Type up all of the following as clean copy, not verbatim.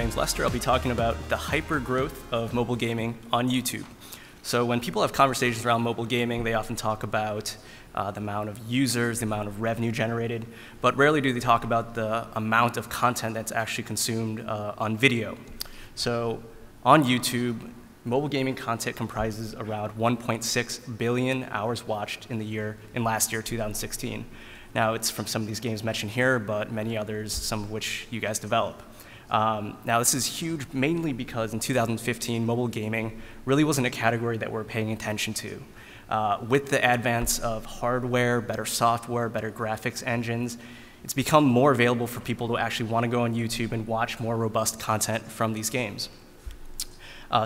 name's Lester. I'll be talking about the hyper-growth of mobile gaming on YouTube. So when people have conversations around mobile gaming, they often talk about the amount of users, the amount of revenue generated, but rarely do they talk about the amount of content that's actually consumed on video. So on YouTube, mobile gaming content comprises around 1.6 billion hours watched in last year, 2016. Now, it's from some of these games mentioned here, but many others, some of which you guys develop. Now, this is huge mainly because in 2015, mobile gaming really wasn't a category that we're paying attention to. With the advance of hardware, better software, better graphics engines, it's become more available for people to actually want to go on YouTube and watch more robust content from these games.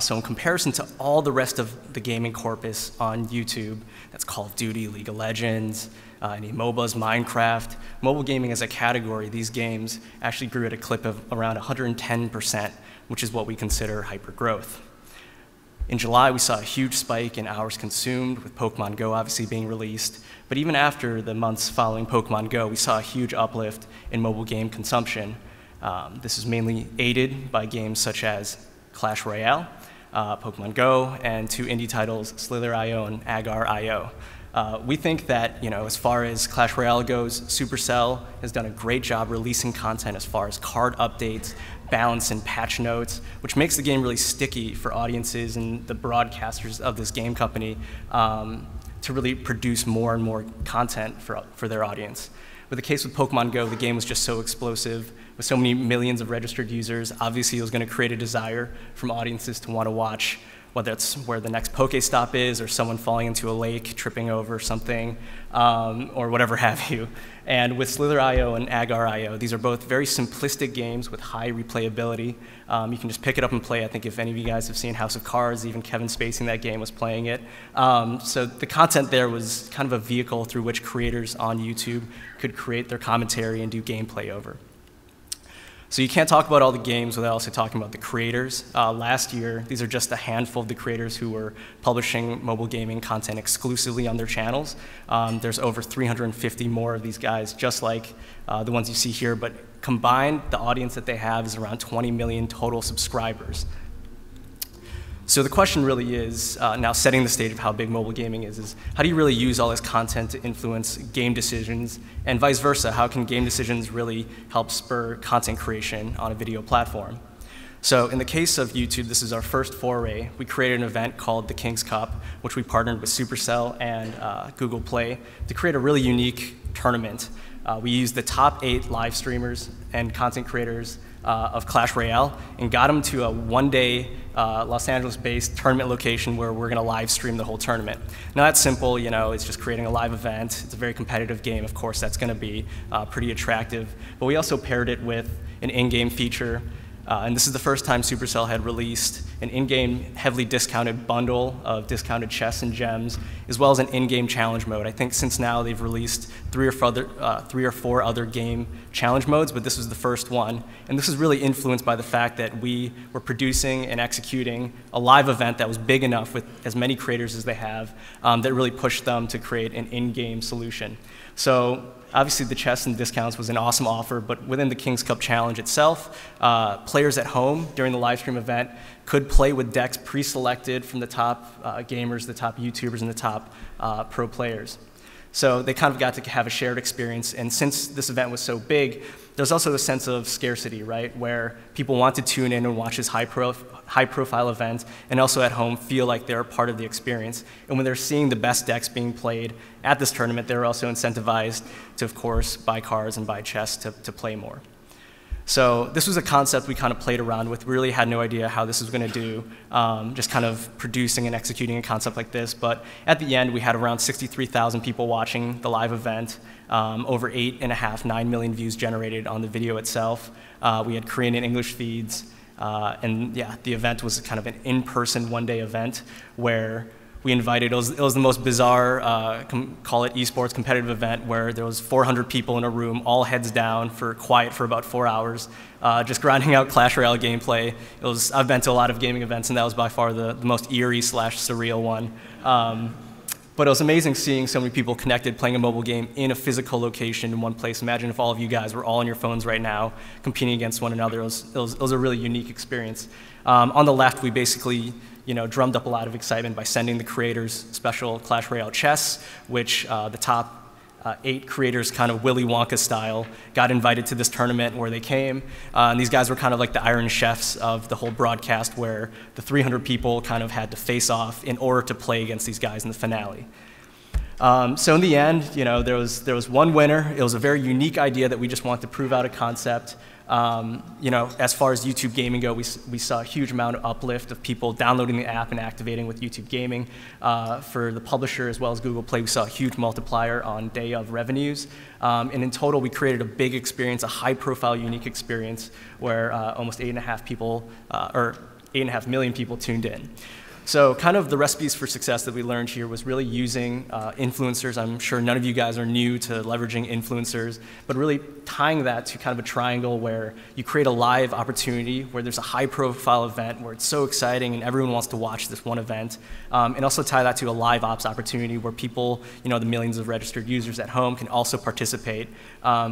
So in comparison to all the rest of the gaming corpus on YouTube, that's Call of Duty, League of Legends, any MOBAs, Minecraft, mobile gaming as a category, these games actually grew at a clip of around 110%, which is what we consider hypergrowth. In July, we saw a huge spike in hours consumed, with Pokemon Go obviously being released. But even after the months following Pokemon Go, we saw a huge uplift in mobile game consumption. This is mainly aided by games such as Clash Royale, Pokemon Go, and two indie titles, Slither.io and Agar.io. We think that, as far as Clash Royale goes, Supercell has done a great job releasing content as far as card updates, balance and patch notes, which makes the game really sticky for audiences and the broadcasters of this game company to really produce more and more content for their audience. With the case with Pokemon Go, the game was just so explosive, with so many millions of registered users. Obviously, it was going to create a desire from audiences to want to watch, whether it's where the next Pokestop is, or someone falling into a lake, tripping over something, or whatever have you. And with Slither.io and Agar.io, these are both very simplistic games with high replayability. You can just pick it up and play. I think if any of you guys have seen House of Cards, even Kevin Spacey in that game was playing it. So the content there was kind of a vehicle through which creators on YouTube could create their commentary and do gameplay over. So you can't talk about all the games without also talking about the creators. Last year, these are just a handful of the creators who were publishing mobile gaming content exclusively on their channels. There's over 350 more of these guys, just like the ones you see here, but combined, the audience that they have is around 20 million total subscribers. So the question really is, now setting the stage of how big mobile gaming is how do you really use all this content to influence game decisions, and vice versa, how can game decisions really help spur content creation on a video platform? So in the case of YouTube, this is our first foray. We created an event called the King's Cup, which we partnered with Supercell and Google Play to create a really unique tournament. We used the top 8 live streamers and content creators of Clash Royale and got them to a one-day Los Angeles-based tournament location where we're going to live stream the whole tournament. Now that's simple, it's just creating a live event. It's a very competitive game, of course, that's going to be pretty attractive. But we also paired it with an in-game feature. And this is the first time Supercell had released an in-game heavily discounted bundle of discounted chests and gems, as well as an in-game challenge mode. I think since now they've released 3 or 4 other game challenge modes, but this was the first one. And this is really influenced by the fact that we were producing and executing a live event that was big enough with as many creators as they have that really pushed them to create an in-game solution. So obviously, the chests and discounts was an awesome offer, but within the King's Cup Challenge itself, players at home during the live stream event could play with decks pre-selected from the top gamers, the top YouTubers, and the top pro players. So they kind of got to have a shared experience, and since this event was so big, there's also a sense of scarcity, right, where people want to tune in and watch this high-profile event, and also at home feel like they're a part of the experience. And when they're seeing the best decks being played at this tournament, they're also incentivized to, of course, buy cards and buy chests to play more. So this was a concept we kind of played around with. We really had no idea how this was going to do, just kind of producing and executing a concept like this. But at the end, we had around 63,000 people watching the live event, over 8.5, 9 million views generated on the video itself. We had Korean and English feeds. And yeah, the event was kind of an in-person one-day event where we invited, it was the most bizarre, call it esports competitive event, where there was 400 people in a room, all heads down, quiet for about 4 hours, just grinding out Clash Royale gameplay. I've been to a lot of gaming events, and that was by far the most eerie / surreal one. But it was amazing seeing so many people connected playing a mobile game in a physical location in one place. Imagine if all of you guys were all on your phones right now competing against one another. It was a really unique experience. On the left, we basically drummed up a lot of excitement by sending the creators special Clash Royale chess, which the top 8 creators, kind of Willy Wonka style, got invited to this tournament where they came. And these guys were kind of like the Iron Chefs of the whole broadcast, where the 300 people kind of had to face off in order to play against these guys in the finale. So in the end, there was one winner. It was a very unique idea that we just wanted to prove out a concept. As far as YouTube gaming go, we saw a huge amount of uplift of people downloading the app and activating with YouTube gaming. For the publisher as well as Google Play, we saw a huge multiplier on day of revenues. And in total, we created a big experience, a high-profile, unique experience where almost 8.5 million people tuned in. So kind of the recipes for success that we learned here was really using influencers. I'm sure none of you guys are new to leveraging influencers, but really tying that to kind of a triangle where you create a live opportunity where there's a high-profile event where it's so exciting and everyone wants to watch this one event, and also tie that to a live ops opportunity where people, the millions of registered users at home can also participate.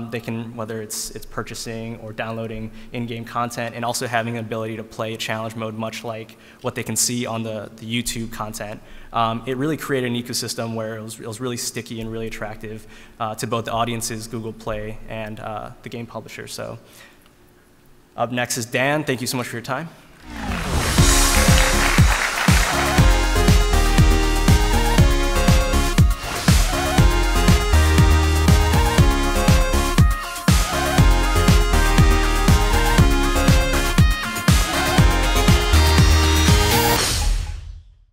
They can, whether it's purchasing or downloading in-game content, and also having the ability to play a challenge mode, much like what they can see on the YouTube content. It really created an ecosystem where it was really sticky and really attractive to both the audiences, Google Play, and the game publisher. So up next is Dan. Thank you so much for your time.